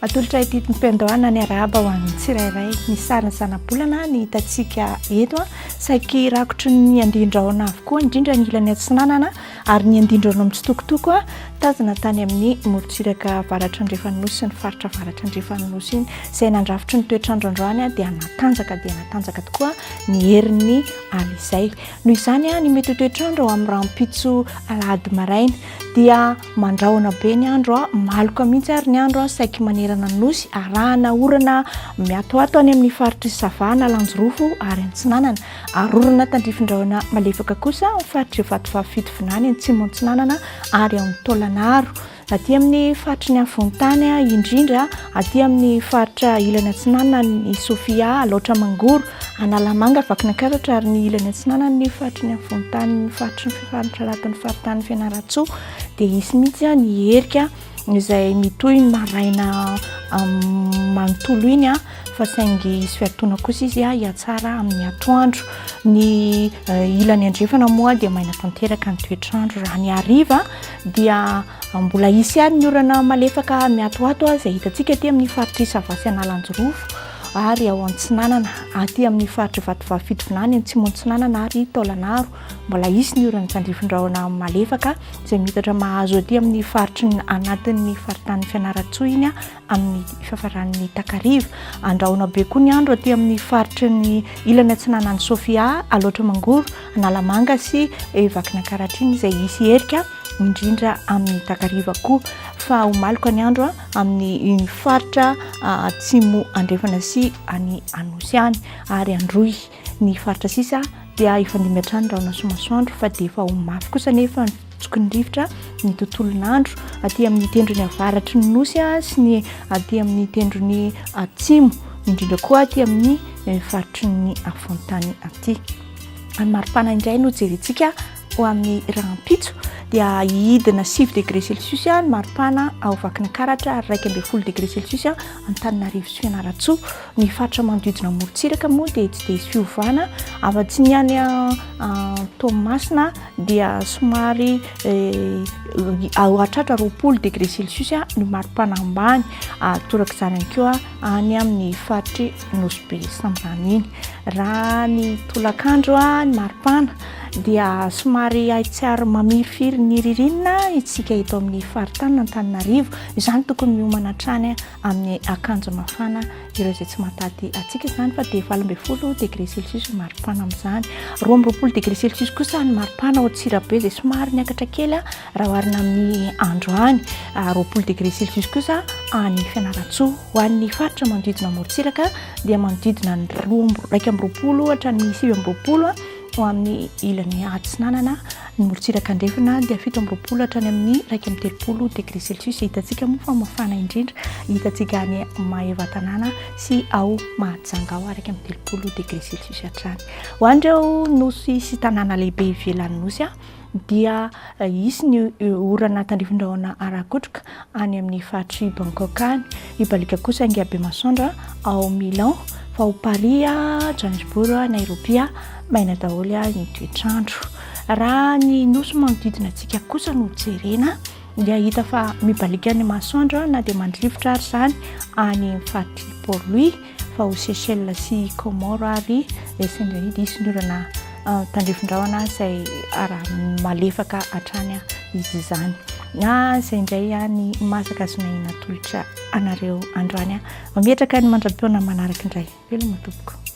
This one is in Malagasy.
atolotra ity mpendoana ny araba ho an'ny tsirairay ny sariny zanabolana ny hitantsika eto saiky rakotry ny andindraona avokoa indrindra ny ilany atsinanana ary ny andindraona mitsitokotoko tazana tany amin'ny morotsiraka varatra andrefanosy sy ny faritra varatra andrefanosy iny izay nandrafitry ny toetrandro androany dia natanjaka tokoa ny herin'ny ala izay noho izany ny mety toetrandro amin'ny rahampitso alahady maraina dia mandrahona be ny andro maloka mihitsy ary ny andro saiky manerana nosy arahana orana miatoato any amin'ny faritra savana lanjorofo ary antsinanana arorana tandrifindraona malefaka kosa faritra vatovafitovonany antsimon-tsinanana ary amin'ny tolanaro aty amin'ny faritra ny afontany indrindra aty amin'ny faritra ilany antsinanana ny sofia loatra mangoro analamanga vakina karatra ary ny ilany antsinanana ny faritra ny afontany ny faritra latin'ny faritany fianaratsoa dia isy mihitsy ny herika izay mitoy ny maraina manontolo iny fa saingy isy fiatoana kosa izy hiatsara amin'ny atoandro ny ilany andrefana moa dia maina tanteraka ny toetrandro raha ny hariva dia mbola isy ihany ny orana malefaka miatoato izay hitantsika aty amin'ny faritra isavasy analanjorofo ary ao antsinanana aty amin'ny faritra vatovafitovonany antsimon-tsinanana ary tolanaro mbola isy ny orana tandrifindraona malefaka izay mitatra mahazo aty amin'ny faritra anatin'ny faritany fianaratsoa iny amin'ny fafaran'ny takariva andrahona be koa ny andro aty amin'ny faritra ny ilany antsinanany sofia aloatra mangoro analamanga sy vakina karatra iny izay isy herika indrindra amin'ny takariva koa fa homalika ny andro amin'ny faritra atsimo andrefana sy any anosy any ary androy ny faritra sisa dia ifandimiatrany raona somasoandro fa dia efa homafy kosa nefa tsokony rivotra ny tontolon'andro aty amin'ny tendrony avaratry ny nosy sy ny aty amin'ny tendrony atsimo indrindra koa aty amin'ny faritry ny afontany aty any maripana indray no jerentsika ho amin'ny rahampitso dia hidina 7 degré celsius ny maripana ao vakina karatra ary 1.0 degré celsius Antananarivo sy Fianaratsoa ny faritra manodidina morotsiraka moa dia tsy dia isy fiovana afa-tsy ny any Toamasina dia somary ao hatratra 20 degré celsius ny maripana ambany toraka izany ihany koa any amin'ny faritry Nosy be Sandrany iny raha ny tolakandro ny maripana dia somary aitsy mamirifiry ny ririnina itsika eto amin'ny faritany Antananarivo izany tokony miomana hatrany amin'ny akanjo mafana ireo izay tsy matady atsika izany fa dia 20 degré celsius maripana amin'izany 20 degré celsius kosa ny maripana ao Antsirabe izay somary niakatra kely raha oharina amin'ny andro any 20 degré celsius kosa any Fianaratsoa ho an'ny faritra manodidina morotsiraka dia manodidina ny 220 hatrany 720 ho amin'ny ilany atsinanana ny morotsiraka andrefana dia 720 hatrany amin'ny 130 degré celsius hitantsika moa fa mafana indrindra hitantsika any Maevatanana sy ao Mahajanga ao 130 degré celsius hatrany ho andreo nosy sy tanàna lehibe ivelan'ny nosy dia isy ny orana tandrifindraona arakotroka any amin'ny faritry Bangkok any ibalika kosa Angiabe Masondra ao Milan fa ao Paris Johannesburg Nairobi maina daholo ny toetrandro raha ny nosy manodidina antsika kosa no jerena dia hita fa mibalika ny masoandro na dia mandrivotra ary izany any faritry Port-Louis fa ao Seychelles sy Comores ary Saint-Louis isy ny orana tandrifindraona izay malefaka hatrany izy izany na izay indray ny masaka azonaina tolotra anareo androany mametraka ny mandra-piona manaraka indray veloma tompoko